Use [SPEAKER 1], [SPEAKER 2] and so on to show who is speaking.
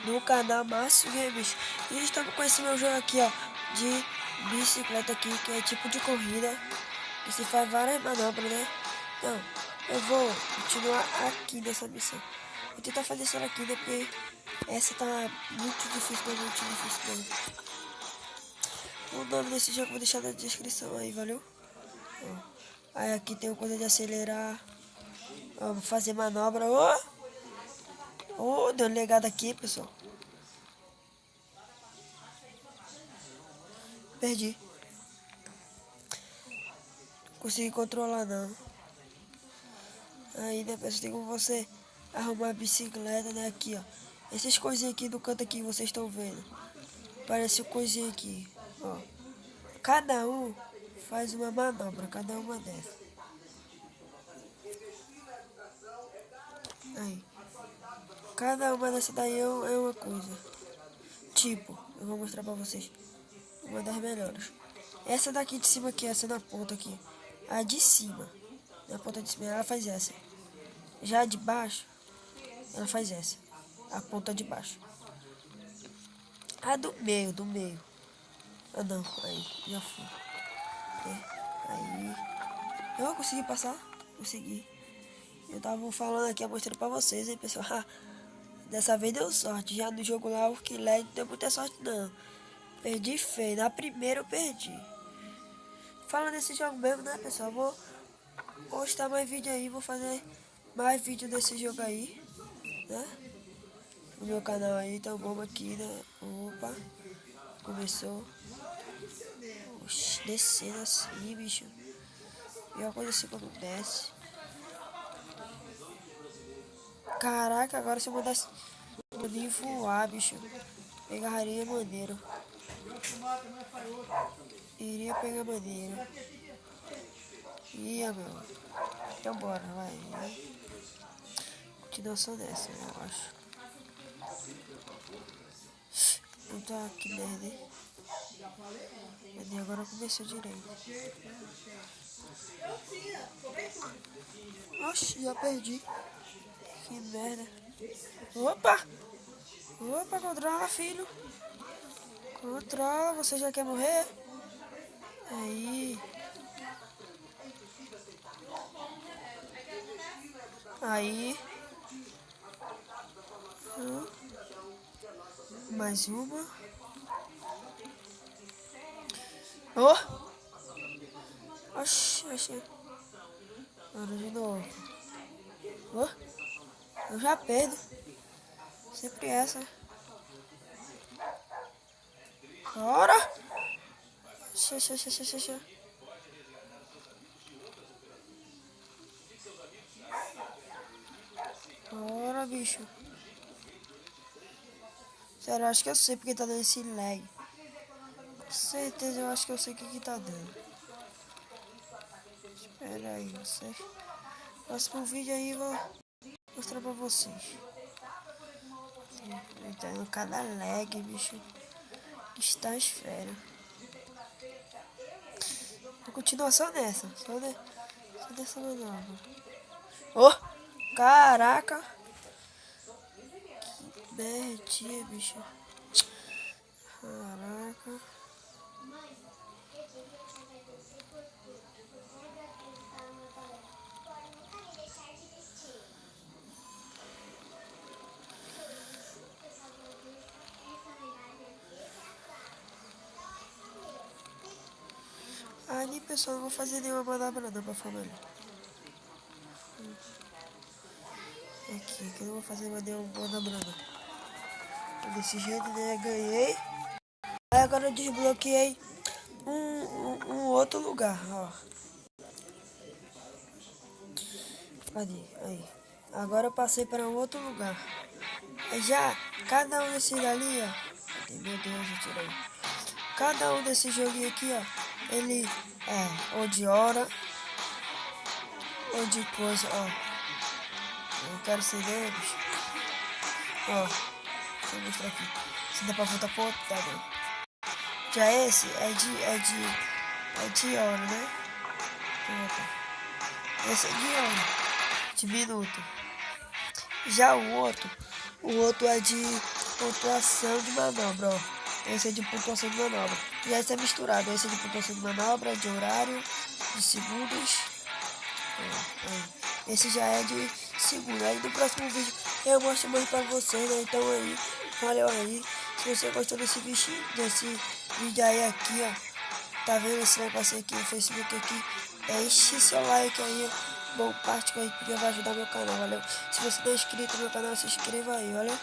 [SPEAKER 1] no canal Márcio Games. E estamos com esse meu jogo aqui, ó, de bicicleta aqui, que é tipo de corrida, e se faz várias manobras, né? Então, eu vou continuar aqui nessa missão. Vou tentar fazer isso aqui, né? Porque essa tá muito difícil, né? Muito difícil mesmo. O nome desse jogo eu vou deixar na descrição aí, valeu? Ó. Aí aqui tem uma coisa de acelerar. Ó, vou fazer manobra. Deu uma legada aqui, pessoal. Perdi. Não consegui controlar, não. Aí, né, pessoal, tem como você arrumar a bicicleta, né, aqui, ó. Essas coisinhas aqui do canto aqui, vocês estão vendo. Parece coisinha aqui, ó. Cada um faz uma manobra, cada uma dessas. Aí. Cada uma dessa daí é uma coisa. Tipo, eu vou mostrar pra vocês. Uma das melhores. Essa daqui de cima aqui, essa na ponta aqui. A de cima. Na ponta de cima, ela faz essa. Já a de baixo, ela faz essa. A ponta de baixo. A do meio, do meio. Ah não, aí, já fui. Aí. Eu vou conseguir passar? Consegui. Eu tava falando aqui, mostrando pra vocês, hein, pessoal. Dessa vez deu sorte. Já no jogo lá, o Kiled não deu muita sorte, não. Perdi feio. Na primeira eu perdi. Falando desse jogo mesmo, né, pessoal? Vou postar mais vídeo aí. Vou fazer mais vídeo desse jogo aí, né? No meu canal aí. Então vamos aqui, né? Opa. Começou. Oxi, descendo assim, bicho. E uma coisa assim quando desce. Caraca, agora se eu mandasse nem voar, bicho. Pegaria maneiro. Iria pegar maneiro. Ia, meu. Então bora, vai. Continuação dessa, eu acho. Não tá que merda, hein? Cadê? Agora começou direito. Oxi, já perdi. Que merda. Opa! Opa, controla, filho. Controla, você já quer morrer? Aí. Aí. Mais uma. Oh! Oxi, oxi. Agora de novo. Oh! Eu já perdo. Sempre essa. Bora! Xa. Bora, bicho. Sério, eu acho que eu sei porque tá dando esse lag. Com certeza eu acho que eu sei o que tá dando. Espera aí, você. Próximo vídeo aí eu vou mostrar pra vocês. Então, cada lag, bicho. Está esfera. Vou continuar só nessa. Só dessa manobra. Oh! Caraca! Que merdinha, bicho. Caraca. Ali, pessoal, não vou fazer nenhuma manobra não pra família. Aqui, que eu não vou fazer nenhuma manobra não. Desse jeito, né, ganhei. Aí agora eu desbloqueei um outro lugar, ó. Cadê? Aí. Agora eu passei para um outro lugar. Já, cada um desses dali, ó. Meu Deus, eu tirei. Cada um desses joguinhos aqui, ó. Ele é ou de hora, ou de coisa, ó. Eu quero ser deles. Ó. Deixa eu mostrar aqui. Se dá pra voltar pro outro, tá bom. Já esse é de hora, né? Deixa eu voltar. Esse é de hora. De minuto. Já o outro O outro é de pontuação de manobra, ó. Esse é de pontuação de manobra. E esse é misturado. Esse é de pontuação de manobra, de horário, de segundos. Esse já é de segundo. Aí no próximo vídeo eu mostro mais pra vocês, né? Então aí, valeu aí. Se você gostou desse vídeo aí aqui, ó. Tá vendo esse negócio aqui no Facebook aqui? Enche seu like aí, ó. Bom, parte aí, porque vai ajudar meu canal, valeu? Se você não é inscrito no meu canal, se inscreva aí, valeu?